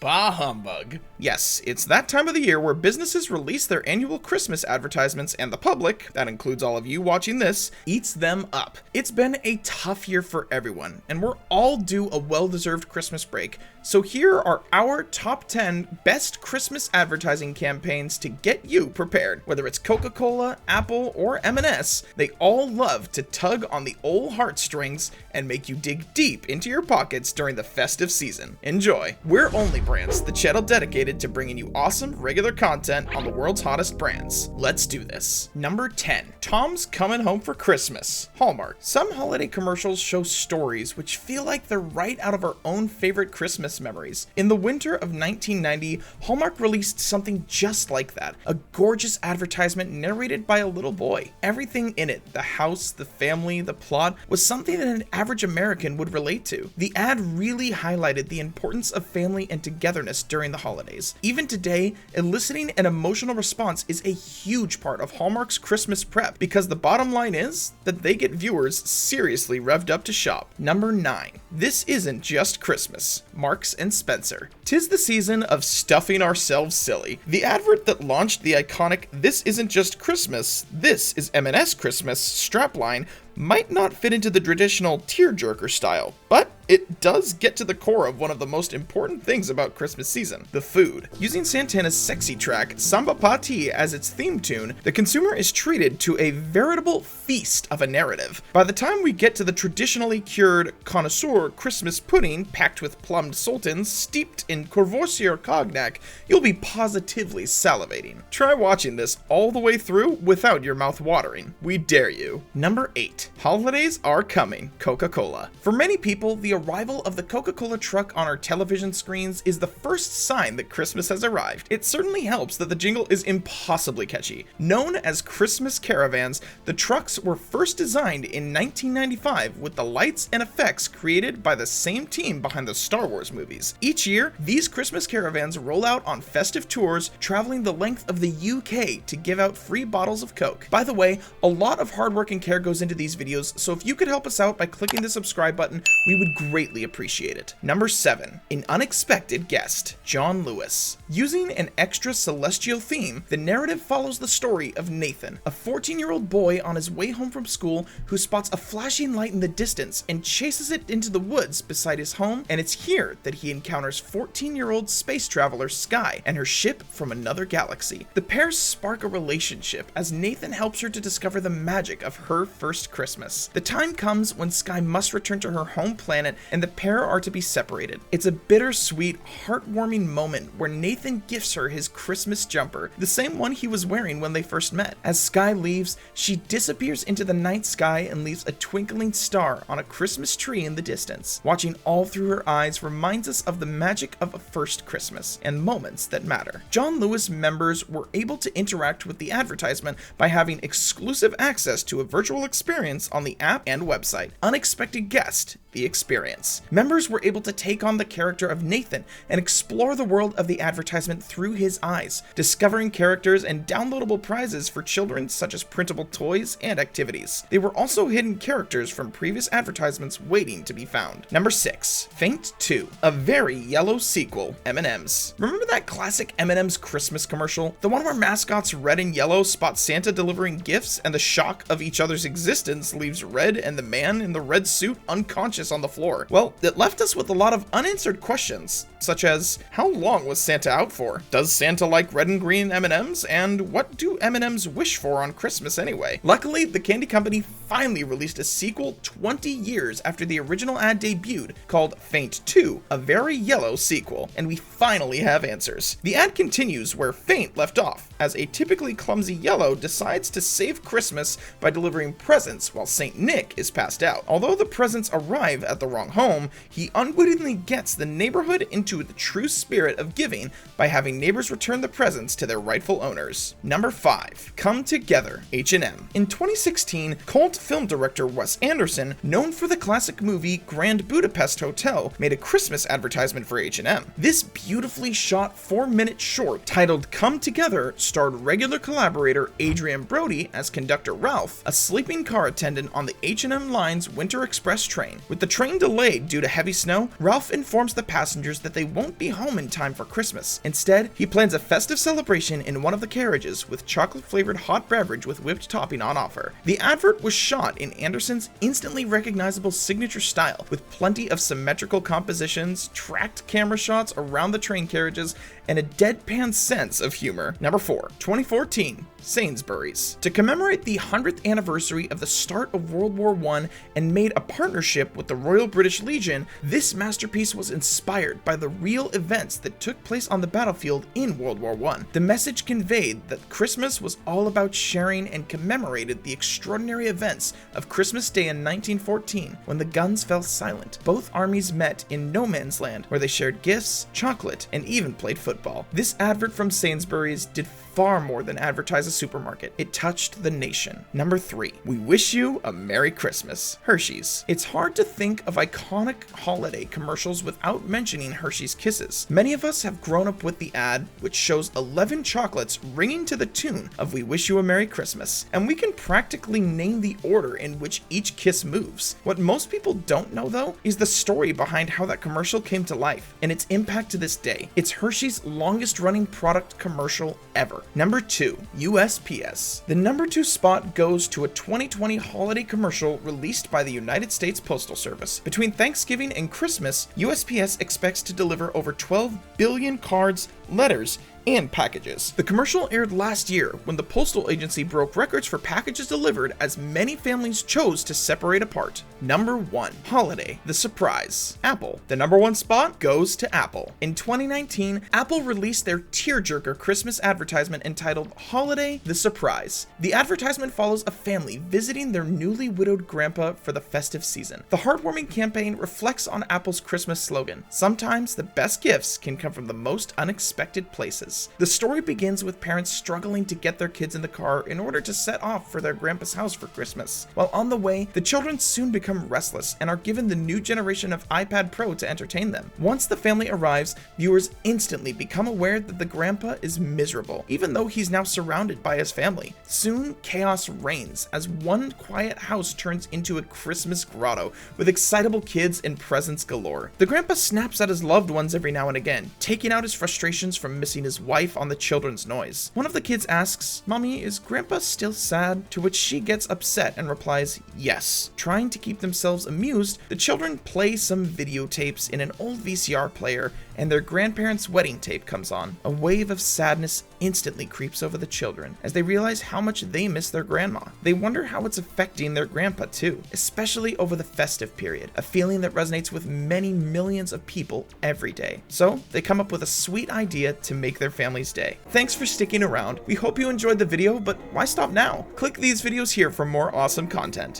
Bah humbug. Yes, it's that time of the year where businesses release their annual Christmas advertisements and the public, that includes all of you watching this, eats them up. It's been a tough year for everyone, and we're all due a well-deserved Christmas break. So here are our top 10 best Christmas advertising campaigns to get you prepared. Whether it's Coca Cola, Apple, or M&S, they all love to tug on the old heartstrings and make you dig deep into your pockets during the festive season. Enjoy. We're Only Brands, the channel dedicated to bringing you awesome regular content on the world's hottest brands. Let's do this. Number 10. Tom's Coming Home for Christmas. Hallmark. Some holiday commercials show stories which feel like they're right out of our own favorite Christmas memories. In the winter of 1990, Hallmark released something just like that. A gorgeous advertisement narrated by a little boy. Everything in it, the house, the family, the plot, was something that an average American would relate to. The ad really highlighted the importance of family and togetherness during the holidays. Even today, eliciting an emotional response is a huge part of Hallmark's Christmas prep, because the bottom line is that they get viewers seriously revved up to shop. Number 9. This Isn't Just Christmas. Marks and Spencer. 'Tis the season of stuffing ourselves silly. The advert that launched the iconic "This Isn't Just Christmas, This is M&S Christmas" strapline might not fit into the traditional tearjerker style, but it does get to the core of one of the most important things about Christmas season, the food. Using Santana's sexy track, Samba Party, as its theme tune, the consumer is treated to a veritable feast of a narrative. By the time we get to the traditionally cured connoisseur Christmas pudding packed with plumbed sultans steeped in Courvoisier cognac, you'll be positively salivating. Try watching this all the way through without your mouth watering. We dare you. Number 8. Holidays are coming. Coca Cola. For many people, the arrival of the Coca Cola truck on our television screens is the first sign that Christmas has arrived. It certainly helps that the jingle is impossibly catchy. Known as Christmas caravans, the trucks were first designed in 1995 with the lights and effects created by the same team behind the Star Wars movies. Each year, these Christmas caravans roll out on festive tours, traveling the length of the UK to give out free bottles of Coke. By the way, a lot of hard work and care goes into these videos, so if you could help us out by clicking the subscribe button, we would greatly appreciate it. Number 7. An unexpected guest. John Lewis. Using an extra celestial theme, the narrative follows the story of Nathan, a 14-year-old boy on his way home from school who spots a flashing light in the distance and chases it into the woods beside his home, and it's here that he encounters 14-year-old space traveler Sky and her ship from another galaxy. The pair spark a relationship as Nathan helps her to discover the magic of her first Christmas. The time comes when Sky must return to her home planet and the pair are to be separated. It's a bittersweet, heartwarming moment where Nathan gifts her his Christmas jumper, the same one he was wearing when they first met. As Sky leaves, she disappears into the night sky and leaves a twinkling star on a Christmas tree in the distance. Watching all through her eyes reminds us of the magic of a first Christmas and moments that matter. John Lewis members were able to interact with the advertisement by having exclusive access to a virtual experience on the app and website. Unexpected Guest, the experience. Members were able to take on the character of Nathan and explore the world of the advertisement through his eyes, discovering characters and downloadable prizes for children such as printable toys and activities. They were also hidden characters from previous advertisements waiting to be found. Number 6. Faint 2, a very yellow sequel. M&M's. Remember that classic M&M's Christmas commercial? The one where mascots Red and Yellow spot Santa delivering gifts and the shock of each other's existence leaves Red and the man in the red suit unconscious on the floor. Well, it left us with a lot of unanswered questions, such as, how long was Santa out for? Does Santa like red and green M&Ms? And what do M&Ms wish for on Christmas anyway? Luckily, the candy company finally released a sequel 20 years after the original ad debuted, called Faint 2, a very yellow sequel, and we finally have answers. The ad continues where Faint left off, as a typically clumsy Yellow decides to save Christmas by delivering presents while Saint Nick is passed out. Although the presents arrive at the wrong home, he unwittingly gets the neighborhood into the true spirit of giving by having neighbors return the presents to their rightful owners. Number 5. Come Together, H&M. In 2016, cult film director Wes Anderson, known for the classic movie Grand Budapest Hotel, made a Christmas advertisement for H&M. This beautifully shot 4-minute short titled Come Together starred regular collaborator Adrian Brody as conductor Ralph, a sleeping car attendant on the H&M Line's Winter Express train. With the train delayed due to heavy snow, Ralph informs the passengers that they won't be home in time for Christmas. Instead, he plans a festive celebration in one of the carriages with chocolate-flavored hot beverage with whipped topping on offer. The advert was shot in Anderson's instantly recognizable signature style, with plenty of symmetrical compositions, tracked camera shots around the train carriages, and a deadpan sense of humor. Number 4, 2014, Sainsbury's. To commemorate the 100th anniversary of the start of World War I and made a partnership with the Royal British Legion, this masterpiece was inspired by the real events that took place on the battlefield in World War I. The message conveyed that Christmas was all about sharing and commemorated the extraordinary events of Christmas Day in 1914 when the guns fell silent. Both armies met in no man's land where they shared gifts, chocolate, and even played football. This advert from Sainsbury's did far more than advertise a supermarket. It touched the nation. Number 3, we wish you a Merry Christmas. Hershey's. It's hard to think of iconic holiday commercials without mentioning Hershey's Kisses. Many of us have grown up with the ad, which shows 11 chocolates ringing to the tune of We Wish You a Merry Christmas, and we can practically name the order in which each kiss moves. What most people don't know, though, is the story behind how that commercial came to life and its impact to this day. It's Hershey's longest running product commercial ever. Number 2, USPS. The number 2 spot goes to a 2020 holiday commercial released by the United States Postal Service. Between Thanksgiving and Christmas, USPS expects to deliver over 12 billion cards, letters, and packages. The commercial aired last year when the postal agency broke records for packages delivered as many families chose to separate apart. Number 1, Holiday, the surprise. Apple. The number 1 spot goes to Apple. In 2019, Apple released their tearjerker Christmas advertisement entitled Holiday, the Surprise. The advertisement follows a family visiting their newly widowed grandpa for the festive season. The heartwarming campaign reflects on Apple's Christmas slogan, "Sometimes the best gifts can come from the most unexpected places." The story begins with parents struggling to get their kids in the car in order to set off for their grandpa's house for Christmas. While on the way, the children soon become restless and are given the new generation of iPad Pro to entertain them. Once the family arrives, viewers instantly become aware that the grandpa is miserable, even though he's now surrounded by his family. Soon, chaos reigns as one quiet house turns into a Christmas grotto with excitable kids and presents galore. The grandpa snaps at his loved ones every now and again, taking out his frustrations from missing his wife on the children's noise. One of the kids asks, "Mommy, is Grandpa still sad?" To which she gets upset and replies, "Yes." Trying to keep themselves amused, the children play some videotapes in an old VCR player, and their grandparents' wedding tape comes on. A wave of sadness instantly creeps over the children as they realize how much they miss their grandma. They wonder how it's affecting their grandpa too, especially over the festive period, a feeling that resonates with many millions of people every day. So they come up with a sweet idea to make their family's day. Thanks for sticking around. We hope you enjoyed the video, but why stop now? Click these videos here for more awesome content.